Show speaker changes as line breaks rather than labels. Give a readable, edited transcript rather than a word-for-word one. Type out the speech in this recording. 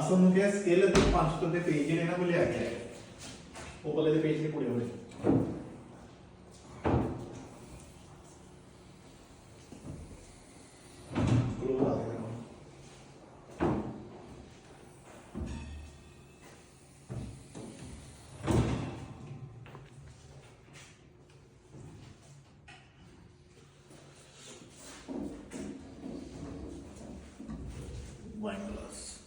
ਬਸ ਉਹਨੂੰ ਕਿਹਾ ਸਕੇਲ ਤੇ 5 ਤੋਂ ਦੇ ਪੇਜ ਜਿਹੜੇ ਨਾ ਉਹ ਲਿਆ ਕੇ ਆਏ ਉਹ ਵਾਲੇ ਦੇ ਪੇਜ ਨਹੀਂ ਪੁੜੇ ਹੋਣੇ ਗਲੋ ਲਾ ਦੇਣਾ wine glass